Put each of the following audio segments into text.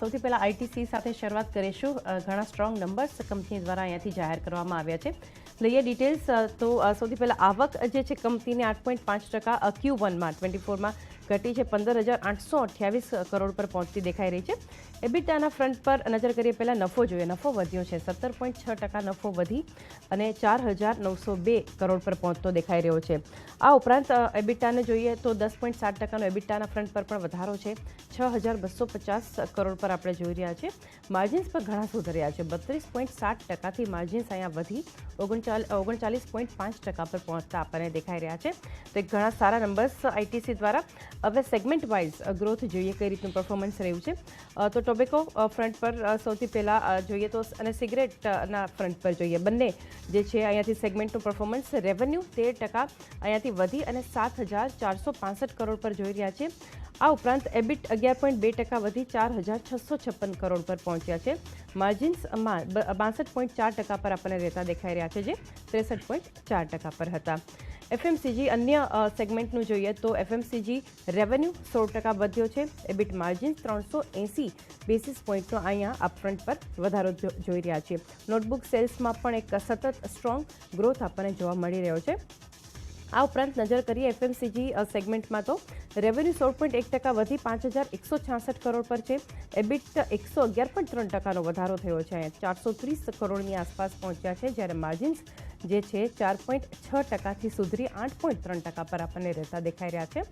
સૌથી પહેલા આઈટીસી સાથે શરૂઆત કરીશું. ઘણા સ્ટ્રોંગ નંબર્સ કંપની દ્વારા અહીંયાથી જાહેર કરવામાં આવ્યા છે. લઈએ ડિટેલ્સ. તો સૌથી પહેલા આવક જે છે કંપનીની 8.5%, Q1માં 24માં ઘટી છે, 15,828 કરોડ પર પહોંચતી દેખાઈ રહી છે. એબિટાના ફ્રન્ટ પર નજર કરીએ પહેલાં નફો જોઈએ. નફો વધ્યો છે, 17.6% નફો વધી અને 4,902 કરોડ પર પહોંચતો દેખાઈ રહ્યો છે. આ ઉપરાંત એબિટાને જોઈએ તો 10.7%નો એબિટાના ફ્રન્ટ પર પણ વધારો છે, 6,250 કરોડ પર આપણે જોઈ રહ્યા છીએ. માર્જિન્સ પર ઘણા સુધર્યા છે, 32.7%થી માર્જિન્સ અહીંયા વધી 39.5% પર પહોંચતા આપણને દેખાઈ રહ્યા છે. તો એક ઘણા સારા નંબર્સ આઈટીસી દ્વારા. હવે સેગમેન્ટ વાઇઝ ગ્રોથ જોઈએ કઈ રીતનું પરફોર્મન્સ રહ્યું છે. તો ટોબેકો ફ્રન્ટ પર સૌથી પહેલાં જોઈએ તો અને સિગરેટના ફ્રન્ટ પર જોઈએ. બંને જે છે અહીંયાથી સેગમેન્ટનું પરફોર્મન્સ રેવન્યુ 13% અહીંયાથી વધી અને 7,465 કરોડ પર જોઈ રહ્યા છે. આ ઉપરાંત એબિટ 11.2% વધી 4,656 કરોડ પર પહોંચ્યા છે. માર્જિન્સમાં 62.4% પર આપણને રહેતા દેખાઈ રહ્યા છે, જે 63.4% પર હતા. એફએમસીજી અન્ય સેગમેન્ટનું જોઈએ તો એફએમસીજી રેવન્યુ 16% વધ્યો છે. એબિટ માર્જિન્સ 380 બેસિસ પોઈન્ટનો અહીંયા અપફ્રન્ટ પર વધારો જોઈ રહ્યા છીએ. નોટબુક સેલ્સમાં પણ એક સતત સ્ટ્રોંગ ગ્રોથ આપણને જોવા મળી રહ્યો છે. આ ઉપરાંત નજર કરીએ એફએમસીજી સેગમેન્ટમાં તો રેવન્યુ 16.1% વધી 5,166 કરોડ પર છે. એબિટ 111.3%નો વધારો થયો છે, 430 કરોડની આસપાસ પહોંચ્યા છે. જ્યારે માર્જિન્સ જે છે 4.6%થી સુધરી 8.3% પર આપણને રહેતા દેખાઈ રહ્યા છે.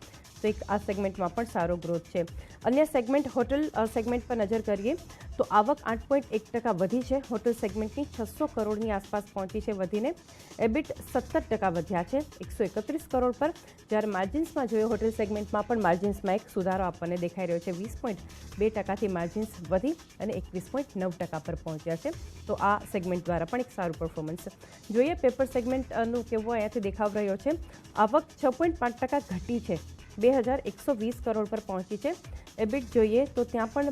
તો એક આ સેગમેન્ટમાં પણ સારો ગ્રોથ છે. અન્ય સેગમેન્ટ હોટલ સેગમેન્ટ પર નજર કરીએ તો આવક 8.1% વધી છે. હોટલ સેગમેન્ટની 600 કરોડની આસપાસ પહોંચી છે વધીને. એબિટ 17% વધ્યા છે 131 કરોડ પર. જ્યારે માર્જિન્સમાં જોઈએ હોટલ સેગમેન્ટમાં પણ માર્જિન્સમાં એક સુધારો આપણને દેખાઈ રહ્યો છે, 20.2%થી માર્જિન્સ વધી અને 21.9% પર પહોંચ્યા છે. તો આ સેગમેન્ટ દ્વારા પણ એક સારું પરફોર્મન્સ જોઈએ. પેપર સેગમેન્ટનું કેવો અહીંયાથી દેખાવ રહ્યો છે. આવક 6.5% ઘટી છે, 2,120 કરોડ પર પહોંચી છે. એબિટ જોઈએ તો ત્યાં પણ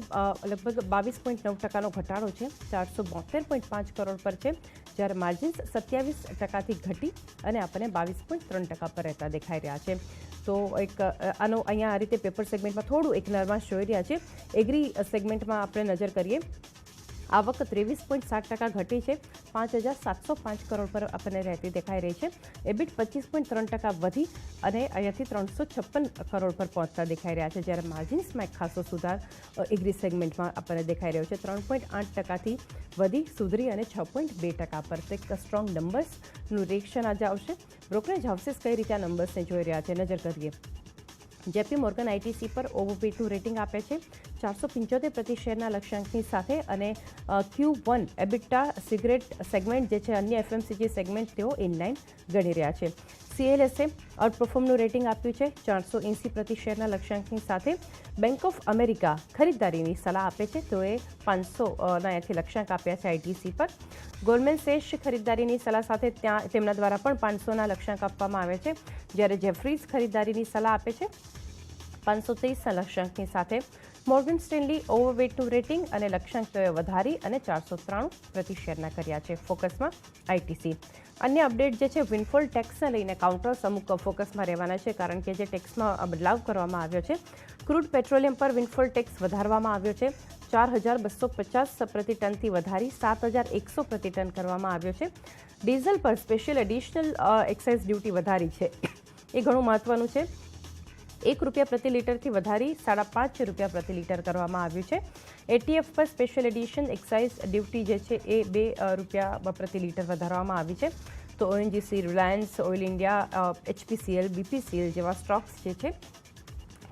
લગભગ 22.9%નો ઘટાડો છે, 472.5 કરોડ પર છે. જ્યારે માર્જિન્સ 27%થી ઘટી અને આપણને 22.3% પર રહેતા દેખાઈ રહ્યા છે. તો એક આનો અહીંયા આ રીતે પેપર સેગમેન્ટમાં થોડું એક નરમાશ જોઈ રહ્યા છે. એગ્રી સેગમેન્ટમાં આપણે નજર કરીએ. આવક 23.7% ઘટી છે, 5,705 કરોડ પર આપણને રહેતી દેખાઈ રહી છે. એબિટ 25.3% વધી અને અહીંયાથી 356 કરોડ પર પહોંચતા દેખાઈ રહ્યા છે. જ્યારે માર્જિન્સમાં એક ખાસો સુધાર એગ્રી સેગમેન્ટમાં આપણને દેખાઈ રહ્યો છે, 3.8%થી વધી સુધરી અને 6.2% પર. તો એક સ્ટ્રોંગ નંબર્સનું રિએક્શન આજે આવશે. બ્રોકરેજ હાઉસીસ કઈ રીતે આ નંબર્સને જોઈ રહ્યા છે નજર કરીએ. જેપી મોર્ગન આઈટીસી પર ઓવરવેટનું રેટિંગ આપે છે 475 પ્રતિ શેરના લક્ષ્યાંકની સાથે. અને Q1 એબિટા સિગરેટ સેગમેન્ટ જે છે અન્ય એફએમસીજી સેગમેન્ટ તેઓ ઇનલાઇન ગણી રહ્યા છે. CLSએ આઉટપરફોર્મનું રેટિંગ આપ્યું છે 480 પ્રતિ શેરના લક્ષ્યાંકની સાથે. બેંક ઓફ અમેરિકા ખરીદદારીની સલાહ આપે છે, તેઓએ 500 લક્ષ્યાંક આપ્યા છે આઈટીસી પર. ગોલ્ડમેન સેશ ખરીદદારીની સલાહ સાથે તેમના દ્વારા પણ 500ના લક્ષ્યાંક આપવામાં આવે છે. જ્યારે જેફરીઝ ખરીદદારીની સલાહ આપે છે 530ના લક્ષ્યાંકની સાથે. મોર્ગન સ્ટેનલી ઓવરવેટનું રેટિંગ અને લક્ષ્યાંક તેઓએ વધારી અને 493 પ્રતિ શેરના કર્યા છે. ફોકસમાં આઈટીસી. અન્ય અપડેટ જે છે વિન્ડફોલ ટેક્સને લઈને કાઉન્ટર્સ અમુક ફોકસમાં રહેવાના છે, કારણ કે જે ટેક્સમાં બદલાવ કરવામાં આવ્યો છે. ક્રૂડ પેટ્રોલિયમ પર વિન્ડફોલ ટેક્સ વધારવામાં આવ્યો છે, 4,250 પ્રતિ ટનથી વધારી 7,100 પ્રતિ ટન કરવામાં આવ્યો છે. ડીઝલ પર સ્પેશિયલ એડિશનલ એક્સાઇઝ ડ્યુટી વધારી છે, એ ઘણું મહત્વનું છે. ₹1 પ્રતિ લીટરથી વધારી ₹5.5 પ્રતિ લીટર કરવામાં આવ્યું છે. એટીએફ પર સ્પેશિયલ એડિશન એક્સાઇઝ ડ્યુટી જે છે એ ₹2 પ્રતિ લીટર વધારવામાં આવી છે. તો ONGC, Reliance, oil India, HPCL, BPCL જેવા સ્ટોક્સ જે છે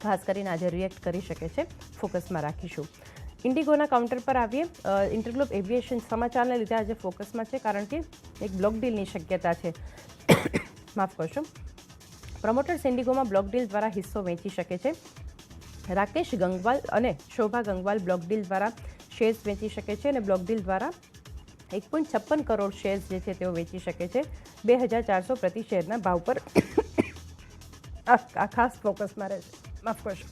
ખાસ કરીને આજે રિએક્ટ કરી શકે છે, ફોકસમાં રાખીશું. ઇન્ડિગોના કાઉન્ટર પર આવીએ. ઇન્ટરગ્લોબ એવિએશન સમાચારને લીધે આજે ફોકસમાં છે, કારણ કે એક બ્લોક ડીલની શક્યતા છે. માફ કરશો. પ્રમોટર્સ ઇન્ડિગોમાં બ્લોક ડીલ દ્વારા હિસ્સો વેચી શકે છે. રાકેશ ગંગવાલ અને શોભા ગંગવાલ બ્લોક ડીલ દ્વારા શેર્સ વેચી શકે છે અને બ્લોક ડીલ દ્વારા 1.56 કરોડ શેર્સ જે છે તેઓ વેચી શકે છે 2,400 પ્રતિ શેરના ભાવ પર. આ ખાસ ફોકસમાં રહેશે. માફ કરશો.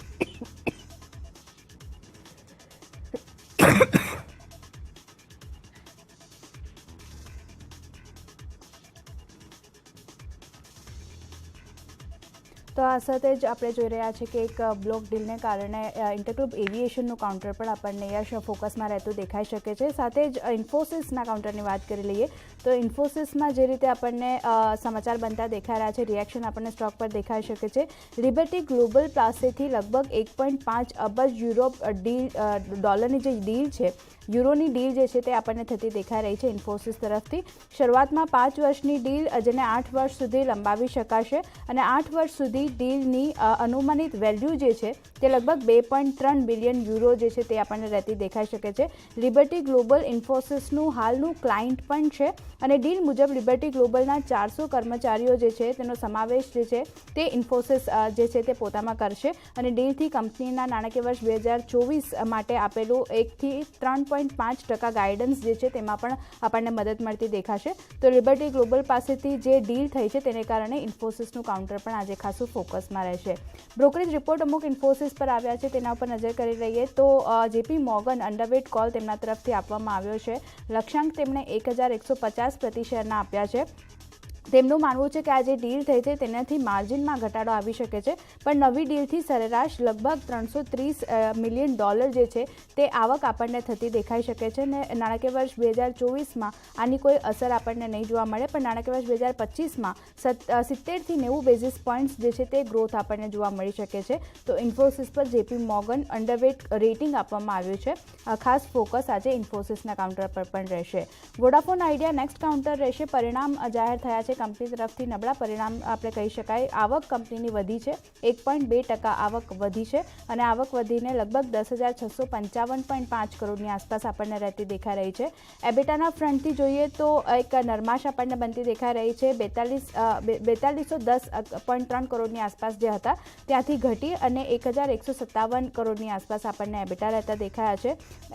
તો આ સાથે જ આપણે જોઈ રહ્યા છીએ કે એક બ્લોક ડીલને કારણે ઇન્ટરગ્રુપ એવિએશનનું કાઉન્ટર પણ આપણને યશ ફોકસમાં રહેતું દેખાઈ શકે છે. સાથે જ ઇન્ફોસિસના કાઉન્ટરની વાત કરી લઈએ તો ઇન્ફોસિસમાં જે રીતે આપણને સમાચાર બનતા દેખાઈ રહ્યા છે, રિએક્શન આપણને સ્ટોક પર દેખાઈ શકે છે. લિબર્ટી ગ્લોબલ પાસેથી લગભગ 1.5 અબજ ડોલરની જે ડીલ છે, યુરોની ડીલ જે છે તે આપણને થતી દેખાઈ રહી છે ઇન્ફોસિસ તરફથી. શરૂઆતમાં 5 વર્ષની ડીલ જેને 8 વર્ષ સુધી લંબાવી શકાશે અને 8 વર્ષ સુધી ડીલની અનુમાનિત વેલ્યુ જે છે તે લગભગ 2.3 બિલિયન યુરો જે છે તે આપણને રહેતી દેખાઈ શકે છે. લિબર્ટી ગ્લોબલ ઇન્ફોસિસનું હાલનું ક્લાયન્ટ પણ છે અને ડીલ મુજબ લિબર્ટી ગ્લોબલના 400 કર્મચારીઓ જે છે તેનો સમાવેશ જે છે તે ઇન્ફોસિસ જે છે તે પોતામાં કરશે અને ડીલથી કંપનીના નાણાકીય વર્ષ 2024 માટે આપેલું 1થી 3.5% ગાઈડન્સ જે છે તેમાં પણ આપણને મદદ મળતી દેખાશે. તો લિબર્ટી ગ્લોબલ પાસેથી જે ડીલ થઈ છે તેને કારણે ઇન્ફોસિસનું કાઉન્ટર પણ આજે ખાસું ફોકસમાં રહેશે. બ્રોકરેજ રિપોર્ટ અમુક ઇન્ફોસિસ પર આવ્યા છે, તેના ઉપર નજર કરી લઈએ તો જેપી મોર્ગન અંડરવેટ કોલ તેમના તરફથી આપવામાં આવ્યો છે. લક્ષ્યાંક તેમણે 1150 પ્રતિ શેરના આપ્યા છે. તેમનું માનવું છે કે આ જે ડીલ થઈ છે તેનાથી માર્જિનમાં ઘટાડો આવી શકે છે, પણ નવી ડીલથી સરેરાશ લગભગ $330 મિલિયન જે છે તે આવક આપણને થતી દેખાઈ શકે છે અને નાણાકીય વર્ષ 2024માં આની કોઈ અસર આપણને નહીં જોવા મળે, પણ નાણાકીય વર્ષ 2025માં 70થી 90 બેઝિસ પોઈન્ટ્સ જે છે તે ગ્રોથ આપણને જોવા મળી શકે છે. તો ઇન્ફોસિસ પર જેપી મોર્ગન અંડરવેટ રેટિંગ આપવામાં આવ્યું છે. ખાસ ફોકસ આજે ઇન્ફોસિસના કાઉન્ટર પર પણ રહેશે. વોડાફોન આઈડિયા નેક્સ્ટ કાઉન્ટર રહેશે. પરિણામ જાહેર થયા છે કંપની તરફથી, નબળા પરિણામ આપણે કહી શકાય. આવક કંપનીની વધી છે, 1.2% આવક વધી છે અને આવક વધીને લગભગ 10,655.5 કરોડની આસપાસ આપણને રહેતી દેખાઈ રહી છે. એબિટાના ફ્રન્ટથી જોઈએ તો એક નરમાશ આપણને બનતી દેખાઈ રહી છે. 4210.3 કરોડની આસપાસ જે હતા ત્યાંથી ઘટી અને 1,157 કરોડની આસપાસ આપણને એબિટા રહેતા દેખાયા છે.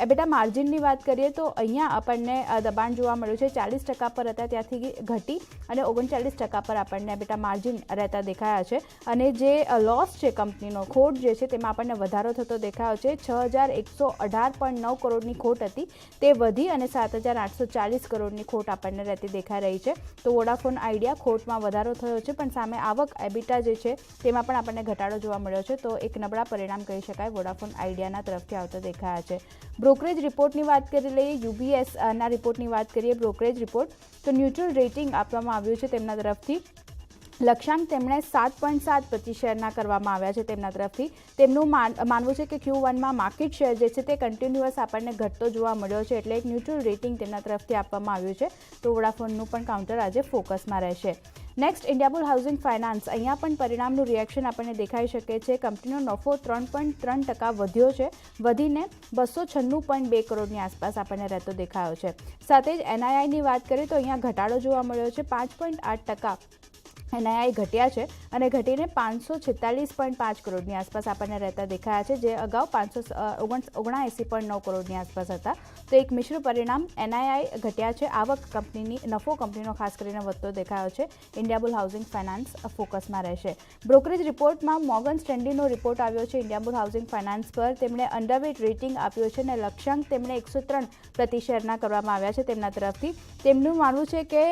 એબિટા માર્જિનની વાત કરીએ તો અહીંયા આપણને દબાણ જોવા મળ્યું છે. 40% પર હતા ત્યાંથી ઘટી અને 39% પર આપણને એબિટા માર્જિન રહેતા દેખાયા છે અને જે લોસ છે કંપનીનો, ખોટ જે છે તેમાં આપણને વધારો થતો દેખાયો છે. 6,118.9 કરોડની ખોટ હતી તે વધી અને 7,840 કરોડની ખોટ આપણને રહેતી દેખાઈ રહી છે. તો વોડાફોન આઈડિયા ખોટમાં વધારો થયો છે પણ સામે આવક એબિટા જે છે તેમાં પણ આપણને ઘટાડો જોવા મળ્યો છે. તો એક નબળા પરિણામ કહી શકાય વોડાફોન આઈડિયાના તરફથી આવતા દેખાયા છે. બ્રોકરેજ રિપોર્ટની વાત કરી લઈએ, યુબીએસના રિપોર્ટની વાત કરીએ. બ્રોકરેજ રિપોર્ટ તો ન્યુટ્રલ રેટિંગ આપવામાં આવ્યું છે તેમના તરફથી. લક્ષ્યાંક તેમણે 7.7 પ્રતિ શેરના કરવામાં આવ્યા છે તેમના તરફથી. તેમનું માનવું છે કે Q1માં માર્કેટ શેર જે છે તે કન્ટિન્યુઅસ આપણને ઘટતો જોવા મળ્યો છે, એટલે એક ન્યુટ્રલ રેટિંગ તેમના તરફથી આપવામાં આવ્યું છે. તો વોડાફોનનું પણ કાઉન્ટર આજે ફોકસમાં રહેશે. Next Indiabull housing finance. અહીંયા પણ પરિણામનું રિએક્શન આપણને દેખાઈ શકે છે. કંપનીનો નફો 3.3% વધ્યો છે, વધીને 296.2 કરોડની આસપાસ આપણને રહેતો દેખાયો છે. સાથે જ એનઆઈઆઈની વાત કરીએ તો અહીંયા ઘટાડો જોવા મળ્યો છે. 5.8% એનઆઈઆઈ ઘટ્યા છે અને ઘટીને 546.5 કરોડની આસપાસ આપણને રહેતા દેખાયા છે, જે અગાઉ 579.9 કરોડની આસપાસ હતા. તો એક મિશ્ર પરિણામ. એનઆઈઆઈ ઘટ્યા છે, આવક કંપનીની, નફો કંપનીનો ખાસ કરીને વધતો દેખાયો છે. ઇન્ડિયાબુલ હાઉસિંગ ફાઇનાન્સ ફોકસમાં રહેશે. બ્રોકરેજ રિપોર્ટમાં મોર્ગન સ્ટેન્લીનો રિપોર્ટ આવ્યો છે ઇન્ડિયાબુલ હાઉસિંગ ફાઇનાન્સ પર. તેમણે અંડરવેટ રેટિંગ આપ્યો છે અને લક્ષ્યાંક તેમણે 103 પ્રતિ શેરના કરવામાં આવ્યા છે તેમના તરફથી. તેમનું માનવું છે કે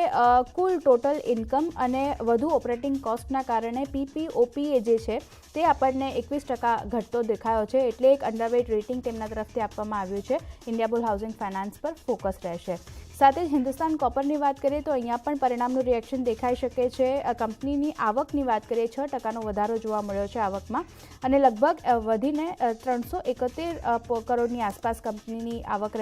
કુલ ટોટલ ઇન્કમ અને વધુ ઓપરેટિંગ કોસ્ટના કારણે પીપીઓપીએ જે છે તે આપણને 21% ઘટતો દેખાયો છે, એટલે એક અંડરવેટ રેટિંગ તેમના તરફથી આપવામાં આવ્યું છે. ઇન્ડિયાબુલ હાઉસિંગ ફાઇનાન્સ પર ફોકસ રહેશે. સાથે જ હિન્દુસ્તાન કોપરની વાત કરીએ તો અહીંયા પણ પરિણામનું રિએક્શન દેખાઈ શકે છે. કંપનીની આવકની વાત કરીએ 6%નો વધારો જોવા મળ્યો છે આવકમાં અને લગભગ વધીને 371 કરોડની આસપાસ કંપનીની આવક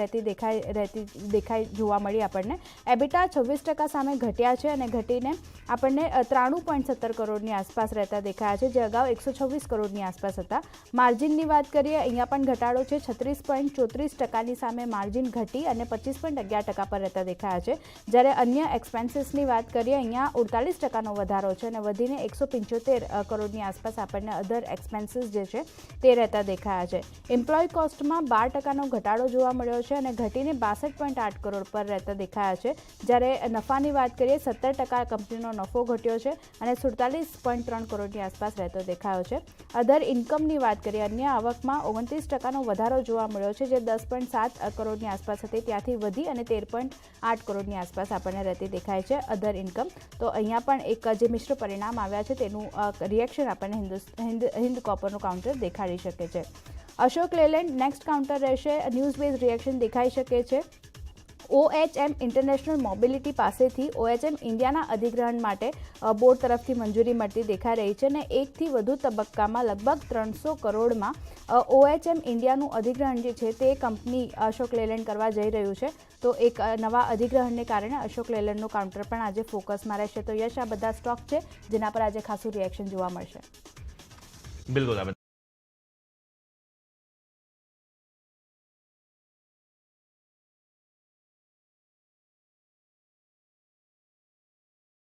દેખાઈ જોવા મળી આપણને. એબિટા 26% સામે ઘટ્યા છે અને ઘટીને આપણને 93.17 કરોડની આસપાસ રહેતા દેખાયા છે, જે અગાઉ 126 કરોડની આસપાસ હતા. માર્જિનની વાત કરીએ અહીંયા પણ ઘટાડો છે. 36.34%ની સામે માર્જિન ઘટી અને 25.11% પર રહેતા દેખાયા છે. જ્યારે અન્ય એક્સપેન્સીસની વાત કરીએ અહીંયા 48%નો વધારો છે અને વધીને 175 કરોડની આસપાસ આપણને અધર એક્સપેન્સીસ જે છે તે રહેતા દેખાયા છે. એમ્પ્લોય કોસ્ટમાં 12%નો ઘટાડો જોવા મળ્યો છે અને ઘટીને 62.8 કરોડ પર રહેતા દેખાયા છે. જ્યારે નફાની વાત કરીએ 17% કંપનીનો નફો ઘટ્યો છે અને 47.3 કરોડની આસપાસ રહેતો દેખાયો છે. અધર ઇન્કમની વાત કરીએ અન્ય આવકમાં 29%નો વધારો જોવા મળ્યો છે, જે 10.7 કરોડની આસપાસ હતી ત્યાંથી વધી અને 13. 8 કરોડની આસપાસ આપણને રહેતી દેખાય છે અધર ઇન્કમ. તો અહીંયા પણ એક જે મિશ્ર પરિણામ આવ્યા છે તેનું રિએક્શન આપણને હિન્દ કોપરનું કાઉન્ટર દેખાડી શકે છે. અશોક લેલેન્ડ નેક્સ્ટ કાઉન્ટર રહેશે. ન્યૂઝ બેઝ રિએક્શન દેખાઈ શકે છે. OHM ઇન્ટરનેશનલ મોબિલિટી પાસેથી OHM ઇન્ડિયાના અધિગ્રહણ માટે બોર્ડ તરફથી મંજૂરી મળતી દેખાઈ રહી છે અને એકથી વધુ તબક્કામાં લગભગ 300 કરોડમાં OHM ઇન્ડિયાનું અધિગ્રહણ જે છે તે કંપની અશોક લેલેન્ડ કરવા જઈ રહ્યું છે. તો એક નવા અધિગ્રહણને કારણે અશોક લેલેન્ડનું કાઉન્ટર પણ આજે ફોકસમાં રહેશે. તો યશ, આ બધા સ્ટોક છે જેના પર આજે ખાસું રિએક્શન જોવા મળશે. બિલકુલ.